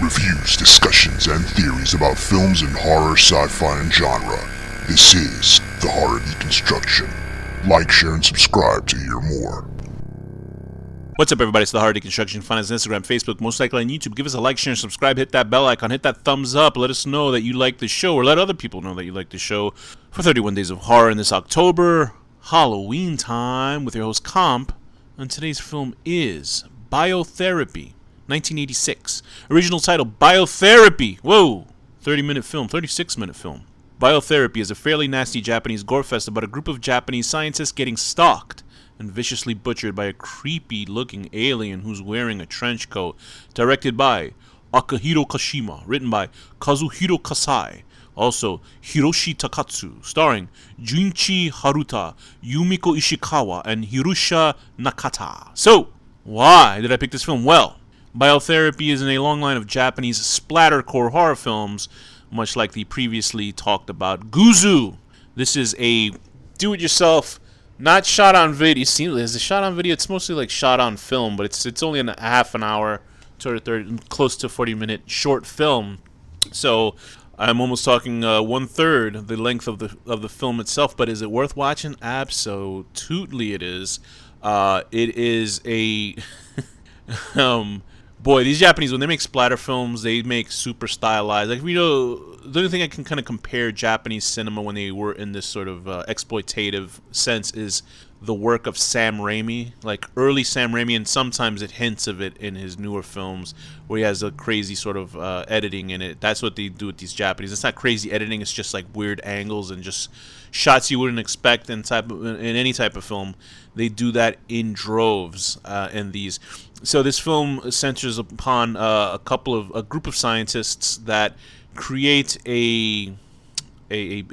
reviews, discussions, and theories about films in horror, sci-fi, and genre. This is the Horror Deconstruction. Like, share, and subscribe to hear more. What's up, everybody? It's the Horror Deconstruction. Find us on Instagram, Facebook, most likely on YouTube. Give us a like, share, and subscribe. Hit that bell icon. Hit that thumbs up. Let us know that you like the show, or let other people know that you like the show. For 31 Days of Horror in this October Halloween time with your host Comp. And today's film is BIOTHERAPY, 1986. Original title, BIOTHERAPY. Whoa! 30-minute film, 36-minute film. BIOTHERAPY is a fairly nasty Japanese gore fest about a group of Japanese scientists getting stalked and viciously butchered by a creepy-looking alien who's wearing a trench coat. Directed by Akihiro Kashima. Written by Kazuhiro Kasai. Also, Hiroshi Takatsu. Starring Junichi Haruta, Yumiko Ishikawa, and Hirusha Nakata. So, why did I pick this film? Well, BIOTHERAPY is in a long line of Japanese splattercore horror films, much like the previously talked about Guzu. This is a do-it-yourself, not shot on video. Is it shot on video? It's mostly like shot on film, but it's only a half an hour to close to 40-minute short film. So I'm almost talking 1/3 the length of the film itself. But is it worth watching? Absolutely, it is. It is a boy, these Japanese, when they make splatter films, they make super stylized. Like, the only thing I can kind of compare Japanese cinema when they were in this sort of exploitative sense is the work of Sam Raimi, like early Sam Raimi, and sometimes it hints of it in his newer films where he has a crazy sort of editing in it. That's what they do with these Japanese. It's not crazy editing, it's just like weird angles and just shots you wouldn't expect in any type of film. They do that in droves in these. So this film centers upon a group of scientists that create a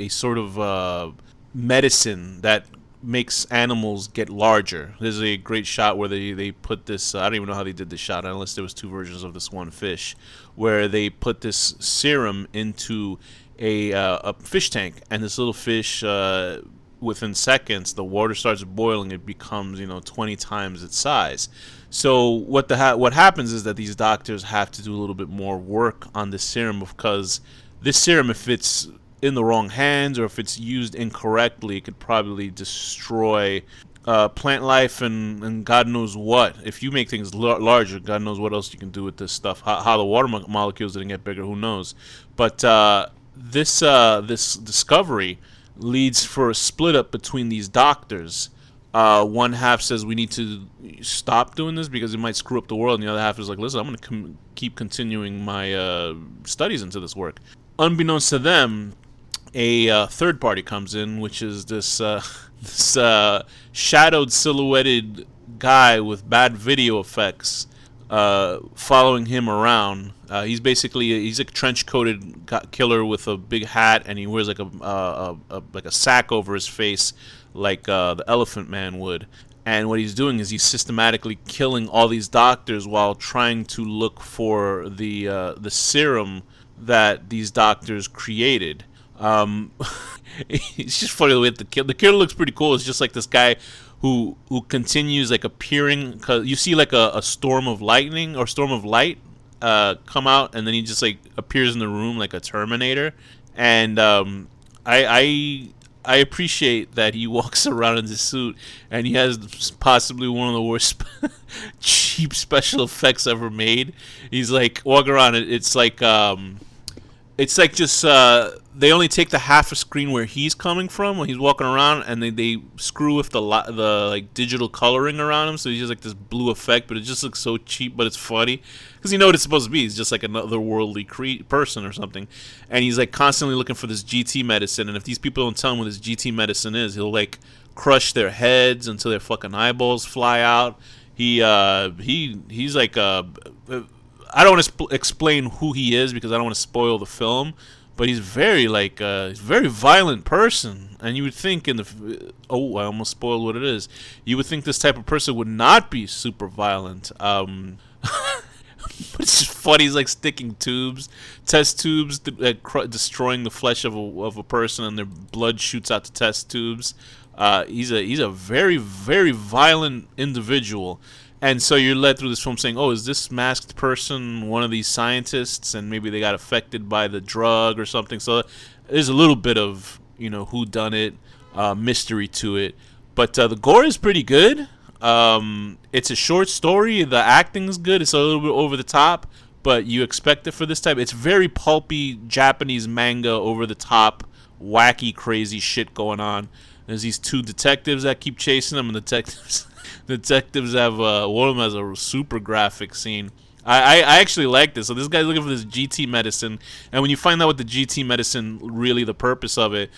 sort of medicine that makes animals get larger. There's a great shot where they put this, I don't even know how they did this shot, unless there was two versions of this one fish, where they put this serum into a fish tank, and this little fish, within seconds, the water starts boiling. It becomes 20 times its size. So what happens is that these doctors have to do a little bit more work on this serum, because this serum, if it's in the wrong hands or if it's used incorrectly, it could probably destroy plant life and God knows what. If you make things larger, God knows what else you can do with this stuff. How the water molecules didn't get bigger, who knows? But this discovery leads for a split up between these doctors. One half says we need to stop doing this because it might screw up the world, and the other half is like, listen, I'm going to keep continuing my studies into this work. Unbeknownst to them, a third party comes in, which is this shadowed, silhouetted guy with bad video effects following him around. He's a trench-coated killer with a big hat, and he wears like a sack over his face, like the Elephant Man would. And what he's doing is he's systematically killing all these doctors while trying to look for the serum that these doctors created. It's just funny the way the killer looks pretty cool. It's just like this guy who continues like appearing, cause you see like a storm of lightning or storm of light come out, and then he just like appears in the room like a Terminator. And I appreciate that he walks around in this suit, and he has possibly one of the worst cheap special effects ever made. He's like walking around. It's like just they only take the half a screen where he's coming from when he's walking around, and they screw with the like digital coloring around him, so he's just like this blue effect, but it just looks so cheap, but it's funny because you know what it's supposed to be. He's just like another worldly person or something, and he's like constantly looking for this GT medicine, and if these people don't tell him what this GT medicine is, he'll like crush their heads until their fucking eyeballs fly out. He's like I don't want to explain who he is because I don't want to spoil the film, but he's very he's a very violent person, and you would think I almost spoiled what it is. You would think this type of person would not be super violent. But it's just funny. He's like sticking test tubes, destroying the flesh of a person, and their blood shoots out the test tubes. He's a very, very violent individual. And so you're led through this film saying, oh, is this masked person one of these scientists, and maybe they got affected by the drug or something. So there's a little bit of, who done it, mystery to it. But the gore is pretty good. It's a short story. The acting's good. It's a little bit over the top, but you expect it for this type. It's very pulpy Japanese manga, over the top, wacky, crazy shit going on. There's these two detectives that keep chasing them, and detectives have one of them has a super graphic scene. I actually like this. So this guy's looking for this GT medicine, and when you find out what the GT medicine, really the purpose of it,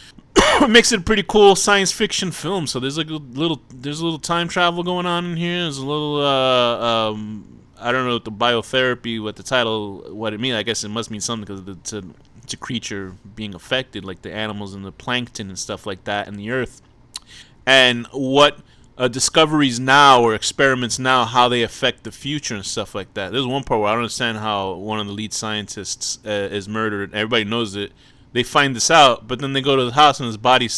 makes it a pretty cool science fiction film. So there's like a little time travel going on in here. There's a little I don't know what the biotherapy, what the title, what it means. I guess it must mean something because it's a creature being affected, like the animals and the plankton and stuff like that in the earth. And what discoveries now or experiments now, how they affect the future and stuff like that. There's one part where I don't understand how one of the lead scientists is murdered. Everybody knows it. They find this out, but then they go to the house and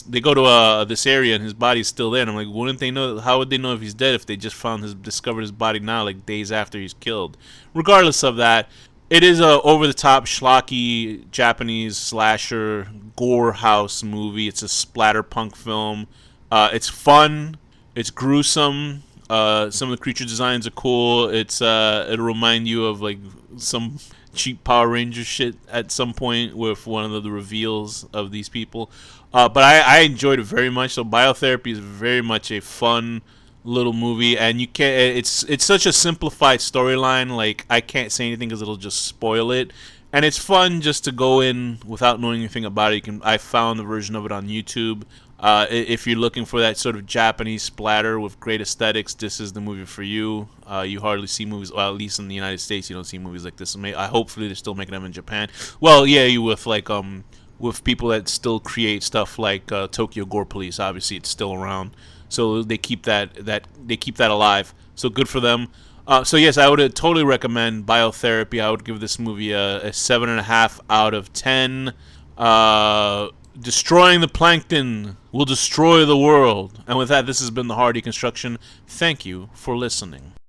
they go to this area and his body's still there. And I'm like, wouldn't they know? How would they know if he's dead if they just discovered his body now, like days after he's killed? Regardless of that, it is a over-the-top, schlocky Japanese slasher gore house movie. It's a splatterpunk film. It's fun. It's gruesome. Some of the creature designs are cool. It'll remind you of like some cheap Power Ranger shit at some point with one of the reveals of these people. But I enjoyed it very much. So Biotherapy is very much a fun little movie, and you can't. It's such a simplified storyline. Like I can't say anything because it'll just spoil it. And it's fun just to go in without knowing anything about it. I found the version of it on YouTube. If you're looking for that sort of Japanese splatter with great aesthetics, this is the movie for you. You hardly see movies, well, at least in the United States, you don't see movies like this. Hopefully they're still making them in Japan. Well, yeah, you with people that still create stuff like Tokyo Gore Police. Obviously, it's still around, so they keep that alive. So good for them. So yes, I would totally recommend Biotherapy. I would give this movie a 7.5 out of 10. Destroying the plankton will destroy the world. And with that, this has been the Hard Deconstruction. Thank you for listening.